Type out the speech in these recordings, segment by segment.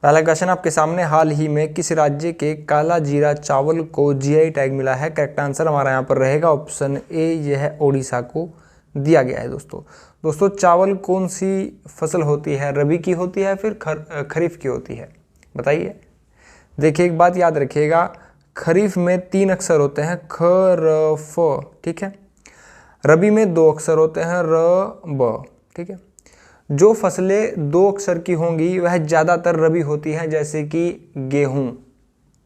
पहला क्वेश्चन आपके सामने, हाल ही में किस राज्य के काला जीरा चावल को जीआई टैग मिला है? करेक्ट आंसर हमारा यहाँ पर रहेगा ऑप्शन ए, यह ओडिशा को दिया गया है। दोस्तों चावल कौन सी फसल होती है? रबी की होती है फिर खरीफ की होती है? बताइए। देखिए एक बात याद रखिएगा, खरीफ में 3 अक्षर होते हैं, ख र फ, ठीक है। रबी में 2 अक्षर होते हैं, र ब, ठीक है। जो फसलें 2 अक्षर की होंगी वह ज़्यादातर रबी होती हैं, जैसे कि गेहूं,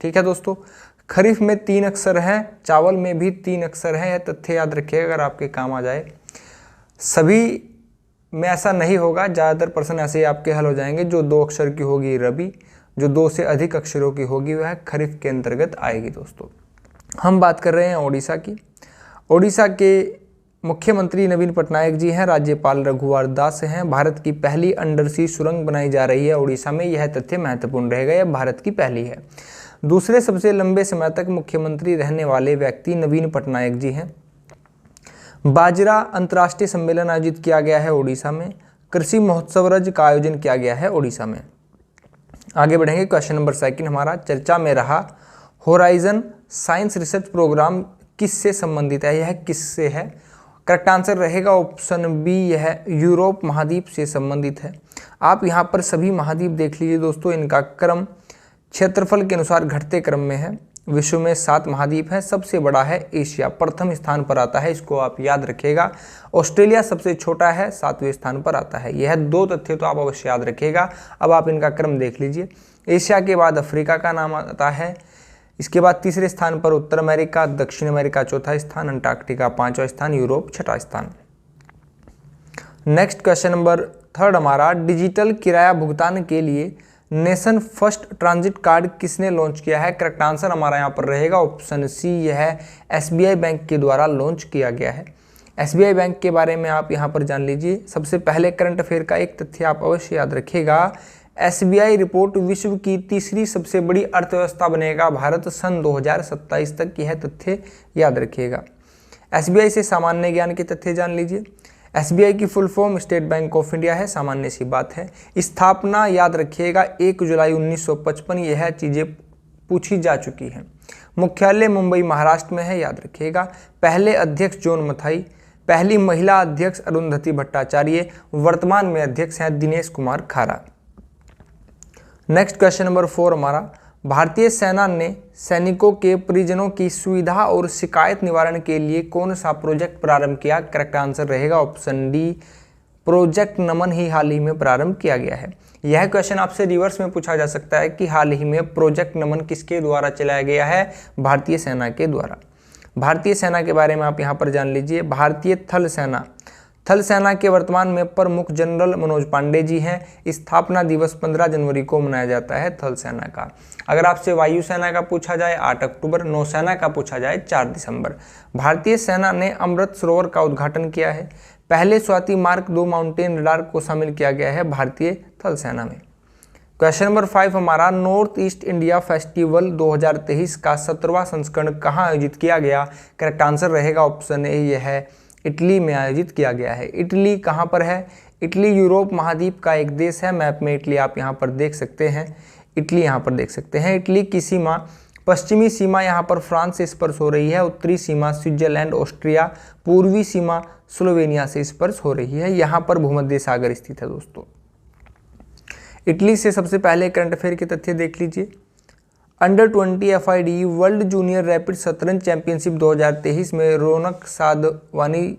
ठीक है दोस्तों। खरीफ में 3 अक्षर हैं, चावल में भी 3 अक्षर हैं। यह तथ्य याद रखिएगा अगर आपके काम आ जाए। सभी में ऐसा नहीं होगा, ज़्यादातर पर्सन ऐसे ही आपके हल हो जाएंगे। जो 2 अक्षर की होगी रबी, जो 2 से अधिक अक्षरों की होगी वह खरीफ के अंतर्गत आएगी। दोस्तों हम बात कर रहे हैं ओडिशा की। ओडिशा के मुख्यमंत्री नवीन पटनायक जी हैं, राज्यपाल रघुवर दास हैं। भारत की पहली अंडरसी सुरंग बनाई जा रही है ओडिशा में, यह तथ्य महत्वपूर्ण रहेगा, यह भारत की पहली है। दूसरे सबसे लंबे समय तक मुख्यमंत्री रहने वाले व्यक्ति नवीन पटनायक जी हैं। बाजरा अंतर्राष्ट्रीय सम्मेलन आयोजित किया गया है ओडिशा में। कृषि महोत्सव रज का आयोजन किया गया है ओडिशा में। आगे बढ़ेंगे, क्वेश्चन नंबर 2 हमारा चर्चा में रहा, होराइजन साइंस रिसर्च प्रोग्राम किससे संबंधित है? यह किससे है? करेक्ट आंसर रहेगा ऑप्शन बी, यह यूरोप महाद्वीप से संबंधित है। आप यहाँ पर सभी महाद्वीप देख लीजिए दोस्तों, इनका क्रम क्षेत्रफल के अनुसार घटते क्रम में है। विश्व में 7 महाद्वीप हैं, सबसे बड़ा है एशिया, प्रथम स्थान पर आता है, इसको आप याद रखिएगा। ऑस्ट्रेलिया सबसे छोटा है, 7वें स्थान पर आता है। यह 2 तथ्य तो आप अवश्य याद रखिएगा। अब आप इनका क्रम देख लीजिए, एशिया के बाद अफ्रीका का नाम आता है, इसके बाद तीसरे स्थान पर उत्तर अमेरिका, दक्षिण अमेरिका चौथा स्थान, अंटार्कटिका 5वां स्थान, यूरोप 6वां स्थान। नेक्स्ट क्वेश्चन नंबर 3 हमारा, डिजिटल किराया भुगतान के लिए नेशन फर्स्ट ट्रांजिट कार्ड किसने लॉन्च किया है? करेक्ट आंसर हमारा यहाँ पर रहेगा ऑप्शन सी, यह एसबीआई बैंक के द्वारा लॉन्च किया गया है। एसबीआई बैंक के बारे में आप यहाँ पर जान लीजिए। सबसे पहले करंट अफेयर का एक तथ्य आप अवश्य याद रखिएगा, एसबीआई रिपोर्ट विश्व की तीसरी सबसे बड़ी अर्थव्यवस्था बनेगा भारत सन 2027 तक, यह तथ्य याद रखिएगा। एसबीआई से सामान्य ज्ञान के तथ्य जान लीजिए। एसबीआई की full form state bank of India है, सामान्य सी बात है। स्थापना याद रखिएगा 1 जुलाई 1955, यह चीज़ें पूछी जा चुकी हैं। मुख्यालय मुंबई महाराष्ट्र में है, याद रखिएगा। पहले अध्यक्ष जॉन मथाई, पहली महिला अध्यक्ष अरुंधति भट्टाचार्य, वर्तमान में अध्यक्ष हैं दिनेश कुमार खारा। नेक्स्ट क्वेश्चन नंबर 4 हमारा, भारतीय सेना ने सैनिकों के परिजनों की सुविधा और शिकायत निवारण के लिए कौन सा प्रोजेक्ट प्रारंभ किया? करेक्ट आंसर रहेगा ऑप्शन डी, प्रोजेक्ट नमन ही हाल ही में प्रारंभ किया गया है। यह क्वेश्चन आपसे रिवर्स में पूछा जा सकता है कि हाल ही में प्रोजेक्ट नमन किसके द्वारा चलाया गया है? भारतीय सेना के द्वारा। भारतीय सेना के बारे में आप यहाँ पर जान लीजिए। भारतीय थल सेना के वर्तमान में प्रमुख जनरल मनोज पांडे जी हैं। स्थापना दिवस 15 जनवरी को मनाया जाता है थल सेना का। अगर आपसे वायुसेना का पूछा जाए 8 अक्टूबर, नौसेना का पूछा जाए 4 दिसंबर। भारतीय सेना ने अमृत सरोवर का उद्घाटन किया है। पहले स्वाति मार्क 2 माउंटेन रडार को शामिल किया गया है भारतीय थल सेना में। क्वेश्चन नंबर 5 हमारा, नॉर्थ ईस्ट इंडिया फेस्टिवल 2023 का 17वां संस्करण कहाँ आयोजित किया गया? करेक्ट आंसर रहेगा ऑप्शन ए, यह है इटली में आयोजित किया गया है। इटली कहाँ पर है? इटली यूरोप महाद्वीप का एक देश है। मैप में इटली आप यहाँ पर देख सकते हैं, इटली यहाँ पर देख सकते हैं। इटली की सीमा, पश्चिमी सीमा यहाँ पर फ्रांस से स्पर्श हो रही है, उत्तरी सीमा स्विट्जरलैंड ऑस्ट्रिया, पूर्वी सीमा स्लोवेनिया से स्पर्श हो रही है। यहाँ पर भूमध्य सागर स्थित है। दोस्तों इटली से सबसे पहले करंट अफेयर के तथ्य देख लीजिए। Under 20 FID world junior rapid शतरंज चैंपियनशिप 2023 में रौनक साधवानी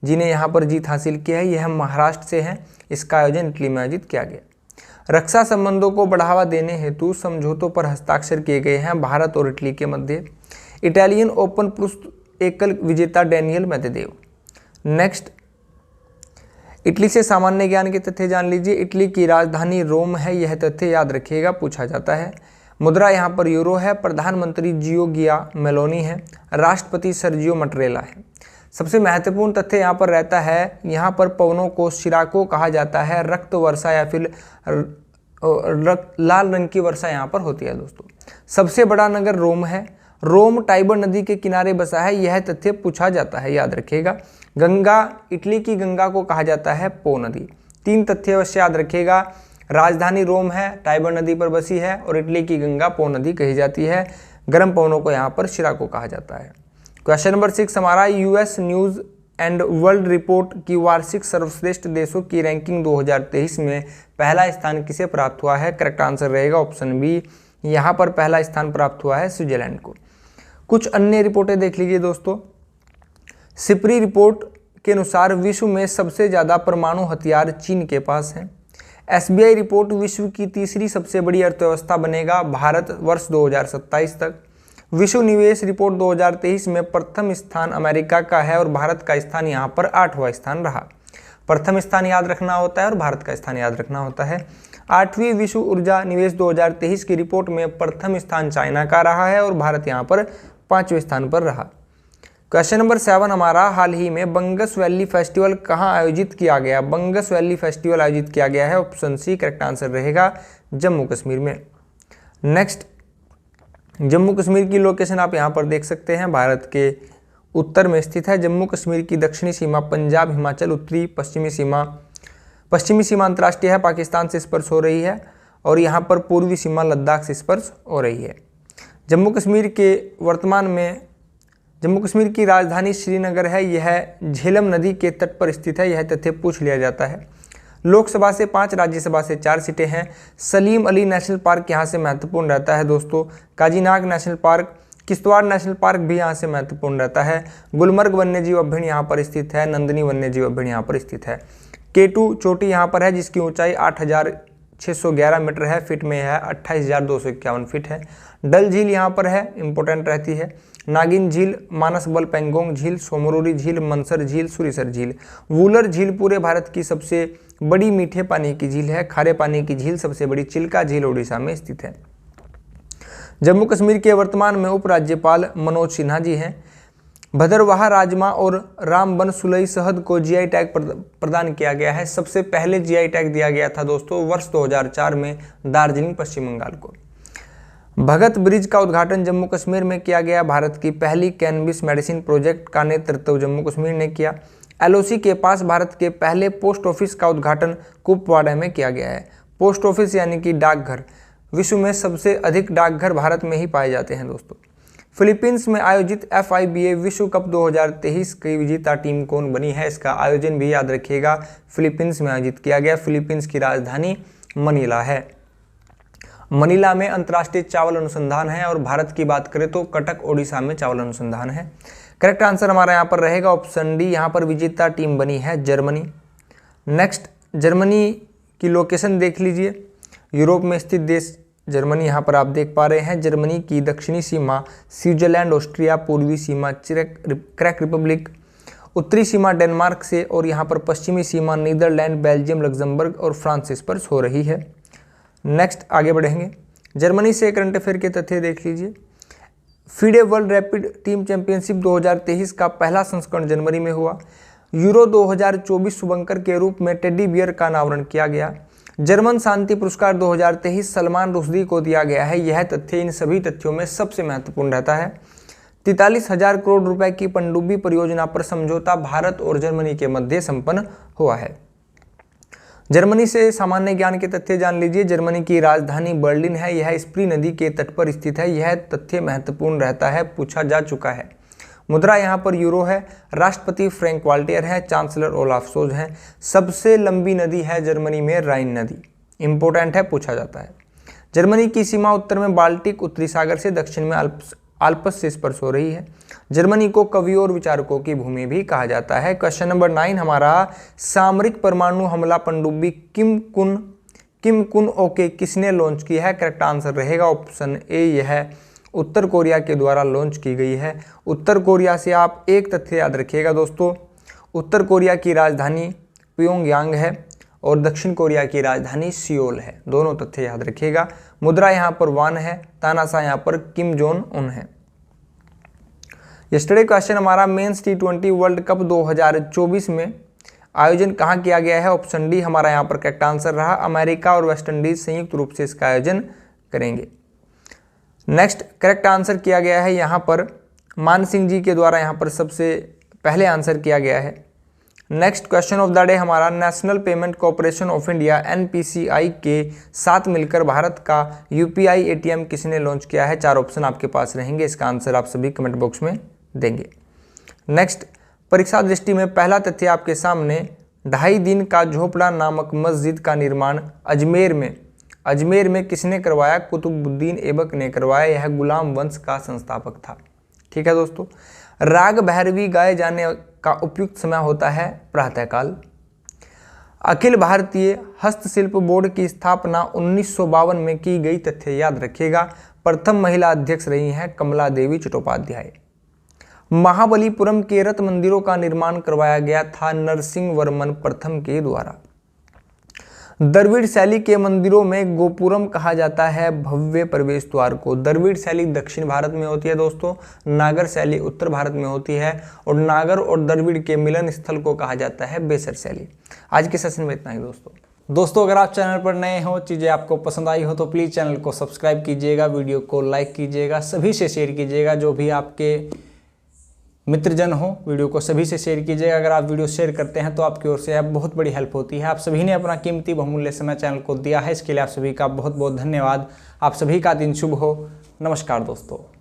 जी ने यहाँ पर जीत हासिल की है। यह महाराष्ट्र से है। इसका आयोजन इटली में आयोजित किया गया। रक्षा संबंधों को बढ़ावा देने हेतु समझौतों पर हस्ताक्षर किए गए हैं भारत और इटली के मध्य। इटालियन ओपन पुरुष एकल विजेता डेनियल मेदवेदेव। नेक्स्ट, इटली से सामान्य ज्ञान के तथ्य जान लीजिए। इटली की राजधानी रोम है, यह तथ्य याद रखिएगा, पूछा जाता है। मुद्रा यहाँ पर यूरो है। प्रधानमंत्री जियोर्गिया मेलोनी है। राष्ट्रपति सर्जियो मटरेला है। सबसे महत्वपूर्ण तथ्य यहाँ पर रहता है, यहाँ पर पवनों को सिराको कहा जाता है। रक्त वर्षा या फिर लाल रंग की वर्षा यहाँ पर होती है। दोस्तों सबसे बड़ा नगर रोम है। रोम टाइबर नदी के किनारे बसा है, यह तथ्य पूछा जाता है, याद रखिएगा। गंगा, इटली की गंगा को कहा जाता है पो नदी। 3 तथ्य अवश्य याद रखिएगा। राजधानी रोम है, टाइबर नदी पर बसी है और इटली की गंगा पो नदी कही जाती है। गर्म पवनों को यहाँ पर शिराको कहा जाता है। क्वेश्चन नंबर 6 हमारा, US news and world report की वार्षिक सर्वश्रेष्ठ देशों की रैंकिंग 2023 में पहला स्थान किसे प्राप्त हुआ है? करेक्ट आंसर रहेगा ऑप्शन बी, यहाँ पर पहला स्थान प्राप्त हुआ है स्विट्जरलैंड को। कुछ अन्य रिपोर्टें देख लीजिए दोस्तों। सिपरी रिपोर्ट के अनुसार विश्व में सबसे ज़्यादा परमाणु हथियार चीन के पास हैं। एसबीआई रिपोर्ट, विश्व की तीसरी सबसे बड़ी अर्थव्यवस्था बनेगा भारत वर्ष 2027 तक। विश्व निवेश रिपोर्ट 2023 में प्रथम स्थान अमेरिका का है और भारत का स्थान यहाँ पर 8वां स्थान रहा। प्रथम स्थान याद रखना होता है और भारत का स्थान याद रखना होता है। 8वीं विश्व ऊर्जा निवेश 2023 की रिपोर्ट में प्रथम स्थान चाइना का रहा है और भारत यहाँ पर 5वें स्थान पर रहा। क्वेश्चन नंबर 7 हमारा, हाल ही में बंगस वैली फेस्टिवल कहाँ आयोजित किया गया? बंगस वैली फेस्टिवल आयोजित किया गया है, ऑप्शन सी करेक्ट आंसर रहेगा, जम्मू कश्मीर में। नेक्स्ट, जम्मू कश्मीर की लोकेशन आप यहाँ पर देख सकते हैं, भारत के उत्तर में स्थित है। जम्मू कश्मीर की दक्षिणी सीमा पंजाब, हिमाचल, उत्तरी पश्चिमी सीमा अंतर्राष्ट्रीय है, पाकिस्तान से स्पर्श हो रही है और यहाँ पर पूर्वी सीमा लद्दाख से स्पर्श हो रही है। जम्मू कश्मीर की राजधानी श्रीनगर है। यह झेलम नदी के तट पर स्थित है, यह तथ्य पूछ लिया जाता है। लोकसभा से 5, राज्यसभा से 4 सीटें हैं। सलीम अली नेशनल पार्क यहाँ से महत्वपूर्ण रहता है दोस्तों। Kazinag national park, Kishtwar national park भी यहाँ से महत्वपूर्ण रहता है। गुलमर्ग वन्यजीव अभ्यारण्य यहाँ पर स्थित है। नंदनी वन्यजीव अभ्यारण्य यहाँ पर स्थित है। K2 चोटी यहाँ पर है जिसकी ऊंचाई 8611 मीटर है, फीट में है 28,251 फीट है। डल झील यहाँ पर है, इंपॉर्टेंट रहती है। नागिन झील, मानस बल पेंगोंग झील, सोमरुरी झील, मनसर झील, सुरीसर झील। वूलर झील पूरे भारत की सबसे बड़ी मीठे पानी की झील है। खारे पानी की झील सबसे बड़ी चिल्का झील ओडिशा में स्थित है। जम्मू कश्मीर के वर्तमान में उपराज्यपाल मनोज सिन्हा जी हैं। भदरवाह राजमा और रामबन सुलई शहद को जीआई टैग प्रदान किया गया है। सबसे पहले जीआई टैग दिया गया था दोस्तों वर्ष 2004 में दार्जिलिंग पश्चिम बंगाल को। भगत ब्रिज का उद्घाटन जम्मू कश्मीर में किया गया। भारत की पहली कैनबिस मेडिसिन प्रोजेक्ट का नेतृत्व जम्मू कश्मीर ने किया। एलओसी के पास भारत के पहले पोस्ट ऑफिस का उद्घाटन कुपवाड़ा में किया गया है। पोस्ट ऑफिस यानी कि डाकघर, विश्व में सबसे अधिक डाकघर भारत में ही पाए जाते हैं दोस्तों। फिलीपींस में आयोजित FIBA विश्व कप 2023 की विजेता टीम कौन बनी है? इसका आयोजन भी याद रखिएगा, फिलीपींस में आयोजित किया गया। फिलीपींस की राजधानी मनीला है। मनीला में अंतर्राष्ट्रीय चावल अनुसंधान है और भारत की बात करें तो कटक ओडिशा में चावल अनुसंधान है। करेक्ट आंसर हमारा यहाँ पर रहेगा ऑप्शन डी, यहाँ पर विजेता टीम बनी है जर्मनी। नेक्स्ट, जर्मनी की लोकेशन देख लीजिए। यूरोप में स्थित देश जर्मनी यहाँ पर आप देख पा रहे हैं। जर्मनी की दक्षिणी सीमा स्विट्जरलैंड, ऑस्ट्रिया, पूर्वी सीमा चेक रिपब्लिक, उत्तरी सीमा डेनमार्क से और यहाँ पर पश्चिमी सीमा नीदरलैंड, बेल्जियम, लग्जमबर्ग और फ्रांस से स्पर्श हो रही है। नेक्स्ट आगे बढ़ेंगे। जर्मनी से करंट अफेयर के तथ्य देख लीजिए। FIDE world rapid team championship 2023 का पहला संस्करण जनवरी में हुआ। यूरो 2024 शुभंकर के रूप में टेडी बियर का अनावरण किया गया। जर्मन शांति पुरस्कार 2023 सलमान रुश्दी को दिया गया है। यह तथ्य इन सभी तथ्यों में सबसे महत्वपूर्ण रहता है। 43,000 करोड़ रुपए की पनडुब्बी परियोजना पर समझौता भारत और जर्मनी के मध्य संपन्न हुआ है। जर्मनी से सामान्य ज्ञान के तथ्य जान लीजिए। जर्मनी की राजधानी बर्लिन है। यह स्प्री नदी के तट पर स्थित है। यह तथ्य महत्वपूर्ण रहता है, पूछा जा चुका है। मुद्रा यहाँ पर यूरो है। राष्ट्रपति फ्रैंक वाल्टर है। चांसलर ओलाफ सोल्ज हैं। सबसे लंबी नदी है जर्मनी में राइन नदी, इंपॉर्टेंट है, पूछा जाता है। जर्मनी की सीमा उत्तर में बाल्टिक, उत्तरी सागर से दक्षिण में आल्प्स से स्पर्श हो रही है। जर्मनी को कवियों और विचारकों की भूमि भी कहा जाता है। क्वेश्चन नंबर 9 हमारा, सामरिक परमाणु हमला पनडुब्बी किम कुन ओके किसने लॉन्च की है? करेक्ट आंसर रहेगा ऑप्शन ए, यह उत्तर कोरिया के द्वारा लॉन्च की गई है। उत्तर कोरिया से आप एक तथ्य याद रखिएगा दोस्तों, उत्तर कोरिया की राजधानी प्योंगयांग है और दक्षिण कोरिया की राजधानी सियोल है। दोनों तथ्य याद रखिएगा। मुद्रा यहाँ पर वान है। तानाशाह यहाँ पर किम जोन उन है। यस्टरडे क्वेश्चन हमारा, मेंस T20 वर्ल्ड कप 2024 में आयोजन कहाँ किया गया है? ऑप्शन डी हमारा यहाँ पर करेक्ट आंसर रहा। अमेरिका और वेस्ट इंडीज संयुक्त रूप से इसका आयोजन करेंगे। नेक्स्ट, करेक्ट आंसर किया गया है यहाँ पर मान सिंह जी के द्वारा यहाँ पर सबसे पहले आंसर किया गया है। Next question of the day हमारा, national payment corporation of India NPCI के साथ मिलकर भारत का UPI ATM किसने लॉन्च किया है? 4 ऑप्शन आपके पास रहेंगे, इसका आंसर आप सभी कमेंट बॉक्स में देंगे। नेक्स्ट, परीक्षा दृष्टि में पहला तथ्य आपके सामने, 2.5 दिन का झोपड़ा नामक मस्जिद का निर्माण अजमेर में किसने करवाया? कुतुबुद्दीन ऐबक ने करवाया, यह गुलाम वंश का संस्थापक था। ठीक है दोस्तों। राग भैरवी गाए जाने का उपयुक्त समय होता है प्रातःकाल। अखिल भारतीय हस्तशिल्प बोर्ड की स्थापना 1952 में की गई, तथ्य याद रखिएगा। प्रथम महिला अध्यक्ष रही हैं कमला देवी चट्टोपाध्याय। महाबलीपुरम के रथ मंदिरों का निर्माण करवाया गया था नरसिंह वर्मन प्रथम के द्वारा। द्रविड़ शैली के मंदिरों में गोपुरम कहा जाता है भव्य प्रवेश द्वार को। द्रविड़ शैली दक्षिण भारत में होती है दोस्तों, नागर शैली उत्तर भारत में होती है, और नागर और द्रविड़ के मिलन स्थल को कहा जाता है बेसर शैली। आज के सेशन में इतना ही दोस्तों। अगर आप चैनल पर नए हो, चीज़ें आपको पसंद आई हो तो प्लीज़ चैनल को सब्सक्राइब कीजिएगा, वीडियो को लाइक कीजिएगा, सभी से शेयर कीजिएगा। जो भी आपके मित्रजन हो, वीडियो को सभी से शेयर कीजिएगा। अगर आप वीडियो शेयर करते हैं तो आपकी ओर से बहुत बड़ी हेल्प होती है। आप सभी ने अपना कीमती बहुमूल्य समय चैनल को दिया है, इसके लिए आप सभी का बहुत बहुत धन्यवाद। आप सभी का दिन शुभ हो। नमस्कार दोस्तों।